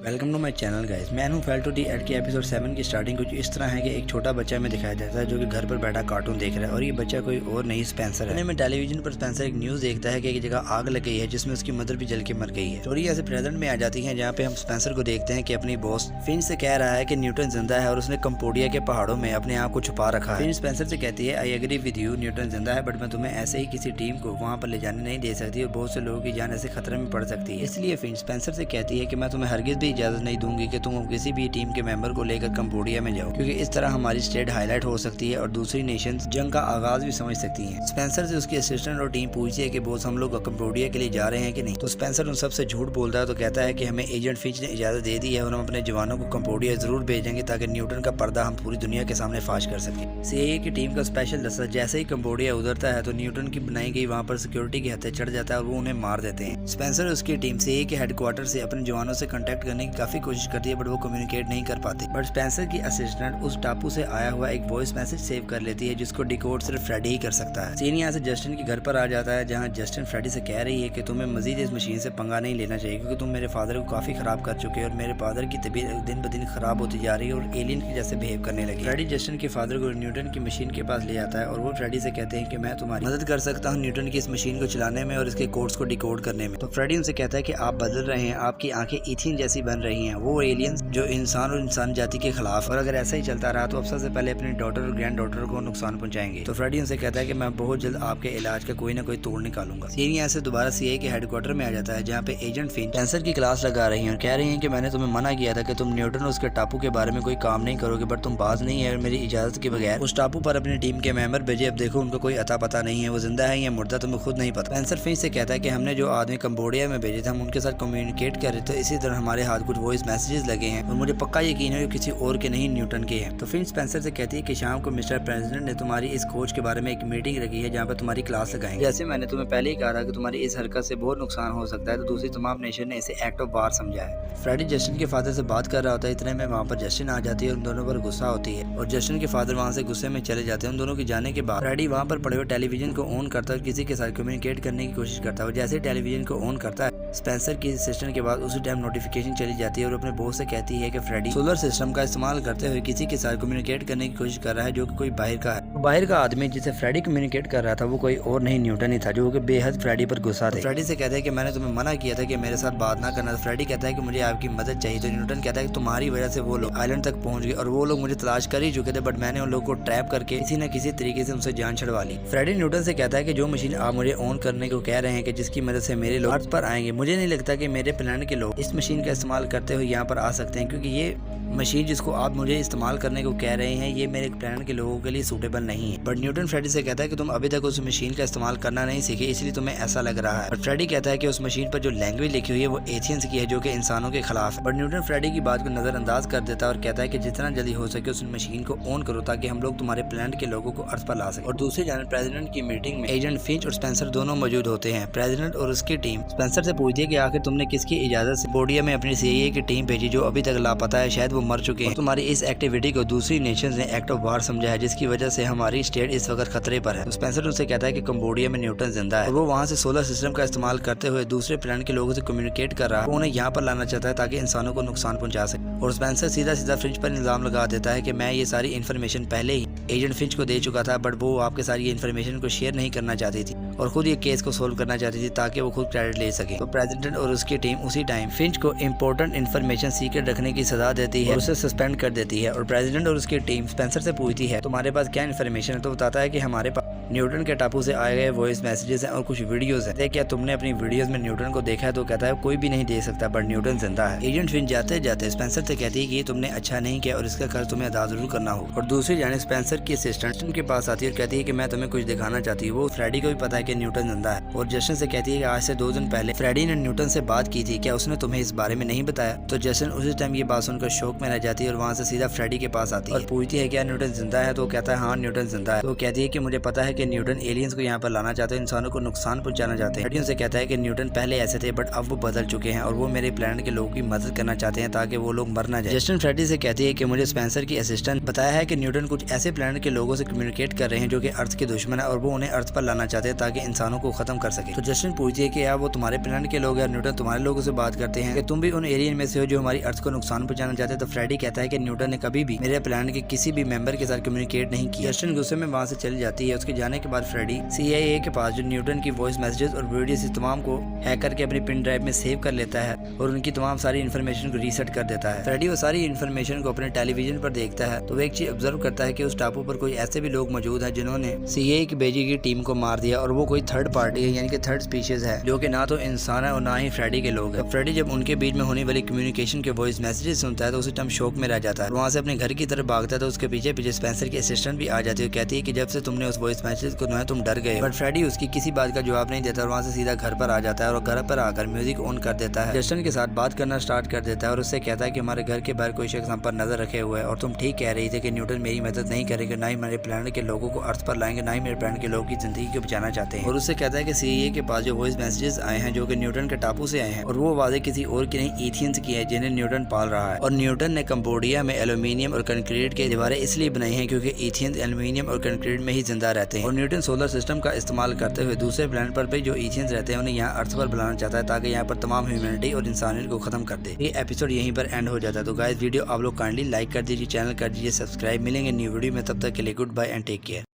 Welcome to my channel guys. मैं हूं fail to D Ed के एपिसोड 7 की स्टार्टिंग कुछ इस तरह है कि एक छोटा बच्चा में दिखाया जाता है जो कि घर पर बैठा कार्टून देख रहा है और ये बच्चा कोई और नहीं स्पेंसर है। में टेलीविजन पर स्पेंसर एक न्यूज देखता है कि एक जगह आग लग गई है जिसमें उसकी मदर भी जल के मर गई है। स्टोरी ऐसे प्रेजेंट में आ जाती है जहाँ पे हम स्पेंसर को देखते हैं कि अपनी बॉस फिंच से कह रहा है कि न्यूटन जिंदा है और उसने कंबोडिया के पहाड़ों में अपने आप को छुपा रखा है। फिंच स्पेंसर से कहती है I agree with you, Newton जिंदा है बट मैं तुम्हें ऐसे ही किसी टीम को वहाँ पर ले जाने नहीं दे सकती और बहुत से लोगों की जान ऐसे खतरे में पड़ सकती है। इसलिए फिंच स्पेंसर से कहती है कि मैं तुम्हें हरगिज भी इजाजत नहीं दूंगी कि तुम किसी भी टीम के मेंबर को लेकर कंबोडिया में जाओ, क्योंकि इस तरह हमारी स्टेट हाईलाइट हो सकती है और दूसरी नेशंस जंग का आगाज भी समझ सकती हैं। स्पेंसर से उसकी असिस्टेंट और टीम पूछती है कि बॉस हम लोग कंबोडिया के लिए जा रहे हैं कि नहीं, तो स्पेंसर उन सबसे झूठ बोलता है तो कहता है कि हमें एजेंट फिंच ने इजाजत दे दी है और हम अपने जवानों को कंबोडिया जरूर भेजेंगे ताकि न्यूटन का पर्दा हम पूरी दुनिया के सामने फाश कर सके। सीआईए की टीम का स्पेशल दस्ता जैसे ही कंबोडिया उतरता है तो न्यूटन की बनाई गई वहाँ पर सिक्योरिटी के हत्थे चढ़ जाता है और वो उन्हें मार देते हैं। स्पेंसर और उसकी टीम सीआईए के हेडक्वार्टर से अपने जवानों से कांटेक्ट करने की काफी कोशिश करती है बट वो कम्युनिकेट नहीं कर पाते। बट स्पेंसर की असिस्टेंट उस टापू से आया हुआ एक वॉइस मैसेज सेव कर लेती है जिसको डिकोड सिर्फ फ्रेडी ही कर सकता है। सीन यहाँ से जस्टिन के घर पर आ जाता है जहाँ जस्टिन फ्रेडी से कह रही है कि तुम्हें मजीद इस मशीन से पंगा नहीं लेना चाहिए क्योंकि तुम मेरे फादर को काफी खराब कर चुके हो और मेरे फादर की तबीयत दिन ब दिन खराब होती जा रही है और एलियन की जैसे बिहेव करने लगी। फ्रेडी जस्टिन के फादर को न्यूटन की मशीन के पास ले आता है और वो फ्रेडी से कहते हैं कि मैं तुम्हारी मदद कर सकता हूँ न्यूटन की इस मशीन को चलाने में और इसके कोड्स को डिकोड करने में। तो फ्रेडी उनसे कहता है कि आप बदल रहे हैं, आपकी आंखें इथिन जैसी बन रही हैं, वो एलियंस जो इंसान और इंसान जाति के खिलाफ, और अगर ऐसा ही चलता रहा तो अब सबसे पहले अपनी डॉटर और ग्रैंड डॉटर को नुकसान पहुंचाएंगे। तो फ्रेडी उनसे कहता है कि मैं बहुत जल्द आपके इलाज का कोई ना कोई तोड़ निकालूंगा। सीन यहाँ से दोबारा सीआईए के हेडक्वार्टर में आ जाता है जहाँ पे एजेंट फिंच स्पेंसर की क्लास लगा रही है और कह रही है कि मैंने तुम्हें मना किया था कि तुम न्यूटन और उसके टापू के बारे में कोई काम नहीं करोगे बट तुम बाज नहीं है और मेरी इजाजत के बगैर उस टापू पर अपनी टीम के मेंबर भेजे। अब देखो उनको कोई अता पता नहीं है, वो जिंदा है या मुर्दा तुम्हें खुद नहीं पता। स्पेंसर फिंच से कहता है कि हमने जो आदमी कंबोडिया में भेजे थे हम उनके साथ कम्युनिकेट कर रहे थे, इसी तरह हमारे हाथ कुछ वॉइस मैसेजेस लगे हैं और मुझे पक्का यकीन है कि किसी और के नहीं न्यूटन के हैं। तो फिंच स्पेंसर से कहती है कि शाम को मिस्टर प्रेसिडेंट ने तुम्हारी इस खोज के बारे में एक मीटिंग रखी है जहाँ पर तुम्हारी क्लास लगाएंगे। जैसे मैंने तुम्हें पहले ही कहा था कि तुम्हारी इस हरकत से बहुत नुकसान हो सकता है, तो दूसरी तमाम नेशन ने इसे एक्ट ऑफ वार समझा है। फ्रेडी जस्टिन के फादर से बात कर रहा होता है, इतने में वहाँ पर जस्टिन आ जाती है और उन दोनों पर गुस्सा होती है और जस्टिन के फादर वहाँ से गुस्से में चले जाते हैं। उन दोनों के जाने के बाद फ्रेडी वहाँ पर पड़े हुए टेलीविजन को ऑन करता है और किसी के साथ कम्युनिकेट करने की कोशिश करता है। जैसे टेलीविजन को ऑन करता है स्पेंसर की असिस्टेंट के बाद उसी टाइम नोटिफिकेशन चली जाती है और अपने बॉस से कहती है कि फ्रेडी सोलर सिस्टम का इस्तेमाल करते हुए किसी के साथ कम्युनिकेट करने की कोशिश कर रहा है जो कि कोई बाहर का है। बाहर का आदमी जिसे फ्रेडी कम्युनिकेट कर रहा था वो कोई और नहीं न्यूटन ही था जो कि बेहद फ्रेडी पर गुस्सा था। फ्रेडी से कहता है कि मैंने तुम्हें मना किया था कि मेरे साथ बात ना करना। फ्रेडी कहता है कि मुझे आपकी मदद चाहिए, तो न्यूटन कहता है कि तुम्हारी वजह से वो लोग आइलैंड तक पहुंच गए और वो लोग मुझे तलाश कर ही चुके थे बट मैंने उन लोगों को ट्रैप करके किसी न किसी तरीके से उनसे जान छुड़वा ली। फ्रेडी न्यूटन से कहता है कि जो मशीन आप मुझे ऑन करने को कह रहे हैं कि जिसकी मदद से मेरे लोग अर्थ पर आएंगे, मुझे नहीं लगता कि मेरे प्लेनेट के लोग इस मशीन का इस्तेमाल करते हुए यहाँ पर आ सकते हैं, क्योंकि ये मशीन जिसको आप मुझे इस्तेमाल करने को कह रहे हैं ये मेरे प्लेनेट के लोगों के लिए सूटेबल नहीं है। बट न्यूटन फ्रेडी से कहता है कि तुम अभी तक उस मशीन का इस्तेमाल करना नहीं सीखे इसलिए तुम्हें ऐसा लग रहा है। बट फ्रेडी कहता है कि उस मशीन पर जो लैंग्वेज लिखी हुई है वो एथियंस की है जो कि इंसानों के खिलाफ है। बट न्यूटन फ्रेडी की बात को नजरअंदाज कर देता है और कहता है कि जितना जल्दी हो सके उस मशीन को ऑन करो ताकि हम लोग तुम्हारे प्लेनेट के लोगों को अर्थ पर ला सके। और दूसरी जानब प्रेसिडेंट की मीटिंग में एजेंट फिंच और स्पेंसर दोनों मौजूद होते हैं। प्रेसिडेंट और उसकी टीम स्पेंसर से पूछती है कि आखिर तुमने किसकी इजाजत से कंबोडिया में अपनी सीआईए की टीम भेजी जो अभी तक लापता है, शायद वो मर चुके हैं। तुम्हारी इस एक्टिविटी को दूसरी नेशंस ने एक्ट ऑफ वार समझा है जिसकी वजह से हमारी स्टेट इस वक्त खतरे पर है। तो स्पेंसर उनसे कहता है कि कंबोडिया में न्यूटन जिंदा है और वो वहाँ से सोलर सिस्टम का इस्तेमाल करते हुए दूसरे प्लेनेट के लोगों से कम्युनिकेट कर रहा है, वो उन्हें यहाँ पर लाना चाहता है ताकि इंसानों को नुकसान पहुंचा सके। और स्पेंसर सीधा सीधा फिंच पर इल्जाम लगा देता है कि मैं ये सारी इन्फॉर्मेशन पहले ही एजेंट फिंच को दे चुका था बट वो आपके साथ ये इन्फॉर्मेशन को शेयर नहीं करना चाहती थी और खुद ये केस को सोल्व करना चाहती थी ताकि वो खुद क्रेडिट ले सके। तो प्रेसिडेंट और उसकी टीम उसी टाइम फिंच को इम्पोर्टेंट इन्फॉर्मेशन सीक्रेट रखने की सजा देती है और उसे सस्पेंड कर देती है। और प्रेसिडेंट और उसकी टीम स्पेंसर से पूछती है तुम्हारे पास क्या इन्फॉर्मेशन है, तो बताता है कि हमारे पास न्यूटन के टापू से आए गए वॉइस मैसेजेस हैं और कुछ वीडियोस हैं। क्या तुमने अपनी वीडियोस में न्यूटन को देखा है? तो कहता है कोई भी नहीं देख सकता बट न्यूटन जिंदा है। एजेंट फिंच जाते जाते स्पेंसर से कहती है कि ये तुमने अच्छा नहीं किया और इसका कर्ज तुम्हें अदा जरूर करना हो। और दूसरी जाने स्पेंसर की असिस्टेंट के पास आती है और कहती है कि मैं तुम्हें कुछ दिखाना चाहती हूँ। वो फ्रेडी को भी पता है कि न्यूटन जिंदा है और जस्टिन से कहती है कि आज से 2 दिन पहले फ्रेडी ने न्यूटन से बात की थी, क्या उसने तुम्हें इस बारे में नहीं बताया? तो जस्टिन उसी टाइम ये बात सुनकर शौक में रह जाती है और वहाँ से सीधा फ्रेडी के पास आती है और पूछती है क्या न्यूटन जिंदा है? तो कहता है हाँ न्यूटन जिंदा है। तो कहती है कि मुझे पता है कि न्यूटन एलियंस को यहाँ पर लाना चाहते हैं, इंसानों को नुकसान पहुंचाना चाहते हैं। से कहता है कि न्यूटन पहले ऐसे थे बट अब वो बदल चुके हैं और वो मेरे प्लेनेट के लोगों की मदद करना चाहते हैं ताकि वो लोग मर ना जाए। जस्टिन फ्रेडी से कहती है कि मुझे स्पेंसर की असिस्टेंट बताया है कि न्यूटन कुछ ऐसे प्लेनेट के लोगों से कम्युनिकेट कर रहे हैं जो कि अर्थ के दुश्मन है और वो उन्हें अर्थ पर लाना चाहते हैं ताकि ताकि इंसानों को खत्म कर सके। तो जस्टिन पूछती है कि यार वो तुम्हारे प्लान के लोग हैं। न्यूटन तुम्हारे लोगों से बात करते हैं कि तुम भी उन एलियन में से हो जो हमारी अर्थ को नुकसान पहुंचाना चाहते हैं। तो फ्रेडी कहता है कि न्यूटन ने कभी भी मेरे प्लान के किसी भी मेंबर के साथ कम्युनिकेट नहीं किया। जस्टिन गुस्से में वहां से चली जाती है। उसके जाने के बाद फ्रेडी CIA के पास जो न्यूटन की वॉइस मैसेजेस और वीडियोस तमाम को हैक करके अपनी पिन ड्राइव में सेव कर लेता है और उनकी तमाम सारी इन्फॉर्मेशन को रीसेट कर देता है। फ्रेडी वो सारी इन्फॉर्मेशन को अपने टेलीविजन पर देखता है तो वो एक चीज ऑब्जर्व करता है कि उस टापू पर कोई ऐसे भी लोग मौजूद हैं जिन्होंने CIA की भेजी की टीम को मार दिया और वो कोई थर्ड पार्टी है, यानी कि थर्ड स्पीशीज है, जो कि ना तो इंसान है और ना ही फ्रेडी के लोग हैं। फ्रेडी जब उनके बीच में होने वाली कम्युनिकेशन के वॉइस मैसेजेस सुनता है तो उसी टाइम शौक में रह जाता है। वहाँ से अपने घर की तरफ भागता है तो उसके पीछे पीछे स्पेंसर की असिस्टेंट भी आ जाती है। कहती है कि जब से तुमने उस वॉइस मैसेज को सुना तुम डर गए। बट फ्रेडी उसकी किसी बात का जवाब नहीं देता और वहाँ से सीधा घर पर आ जाता है और घर पर आकर म्यूजिक ऑन कर देता है। जस्टिन के साथ बात करना स्टार्ट कर देता है और उससे कहता है कि हमारे घर के बाहर कोई शख्स हम पर नजर रखे हुए है और तुम ठीक कह रही थी कि न्यूटन मेरी मदद नहीं करेंगे, ना ही मेरे प्लान के लोगों को अर्थ पर लाएंगे, ना ही मेरे प्लान के लोगों की जिंदगी को बचाना चाहते हैं। और उससे कहता है कि CIA के पास जो वॉइस मैसेजेस आए हैं जो कि न्यूटन के टापू से आए हैं और वो वादे किसी और की नहीं एथियंस की है जिन्हें न्यूटन पाल रहा है। और न्यूटन ने कंबोडिया में एल्यूमिनियम और कंक्रीट के दीवारें इसलिए बनाई हैं क्योंकि एथियंस एल्यूमिनियम और कंक्रीट में ही जिंदा रहते हैं। और न्यूटन सोलर सिस्टम का इस्तेमाल करते हुए दूसरे प्लान पर भी जो एथियंस रहते हैं उन्हें यहाँ अर्थ पर बुलाना चाहता है ताकि यहाँ पर तमाम ह्यूमैनिटी और इंसानियत को खत्म कर दे। ये एपिसोड यहीं पर एंड हो जाता है। तो गाइस वीडियो आप लोग काइंडली लाइक कर दीजिए, चैनल कर दीजिए सब्सक्राइब। मिलेंगे न्यू वीडियो में, तब तक के लिए goodbye and take care.